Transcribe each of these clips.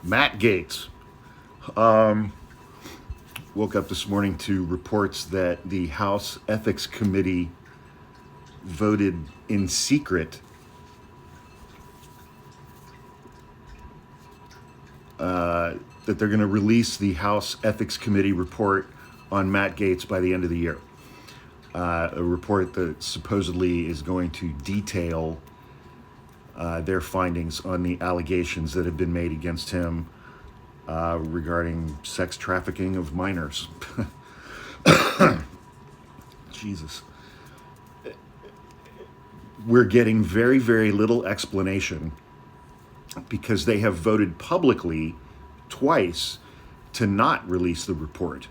Matt Gaetz woke up this morning to reports that the House Ethics Committee voted in secret that they're going to release the House Ethics Committee report on Matt Gaetz by the end of the year. A report that supposedly is going to detail their findings on the allegations that have been made against him regarding sex trafficking of minors. Jesus. We're getting very, very little explanation because they have voted publicly twice to not release the report.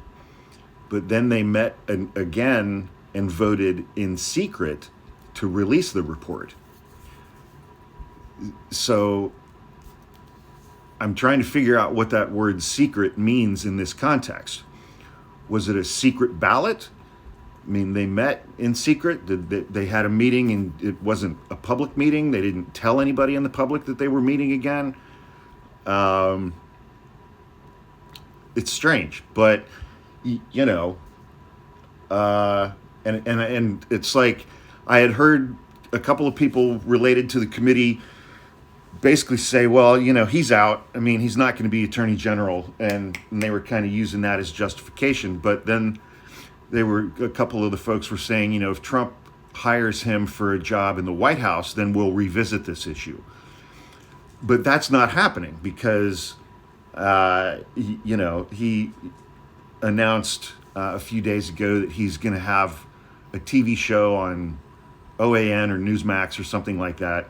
But then they met again and voted in secret to release the report. So I'm trying to figure out what that word secret means in this context. Was it a secret ballot? I mean, they met in secret. They had a meeting and it wasn't a public meeting. They didn't tell anybody in the public that they were meeting again. It's strange, but you know, and it's like I had heard a couple of people related to the committee basically say, well, you know, he's out. I mean, he's not going to be attorney general, and they were kind of using that as justification. But then a couple of the folks were saying, you know, if Trump hires him for a job in the White House, then we'll revisit this issue. But that's not happening because, he announced a few days ago that he's going to have a TV show on OAN or Newsmax or something like that.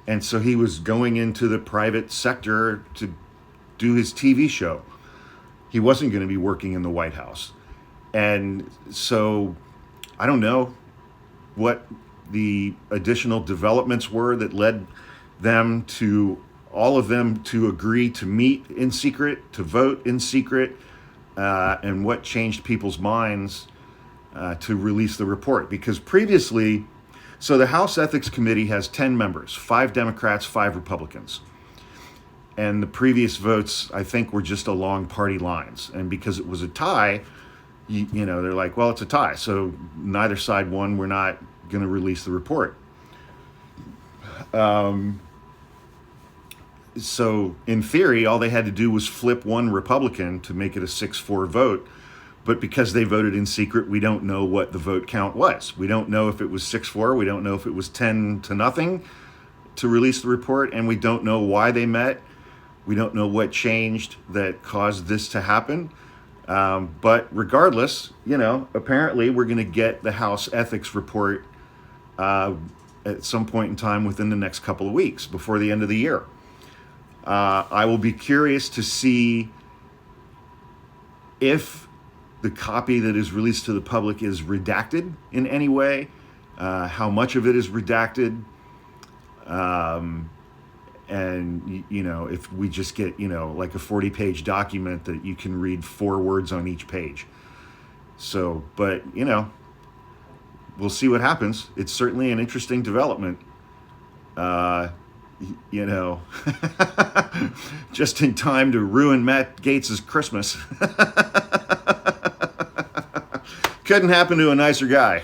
And so he was going into the private sector to do his TV show. He wasn't going to be working in the White House. And so I don't know what the additional developments were that led all of them to agree to meet in secret, to vote in secret, and what changed people's minds to release the report. Because previously, so the House Ethics Committee has 10 members, 5 Democrats, 5 Republicans. And the previous votes, I think, were just along party lines. And because it was a tie, you know, they're like, well, it's a tie. So neither side won. We're not going to release the report. So in theory, all they had to do was flip one Republican to make it a 6-4 vote. But because they voted in secret, we don't know what the vote count was. We don't know if it was 6-4. We don't know if it was 10-0 to release the report. And we don't know why they met. We don't know what changed that caused this to happen. But regardless, you know, apparently we're going to get the House ethics report at some point in time within the next couple of weeks before the end of the year. I will be curious to see if the copy that is released to the public is redacted in any way, how much of it is redacted, and, you know, if we just get, you know, like a 40-page document that you can read 4 words on each page. So, but, you know, we'll see what happens. It's certainly an interesting development. You know, just in time to ruin Matt Gaetz's Christmas. Couldn't happen to a nicer guy.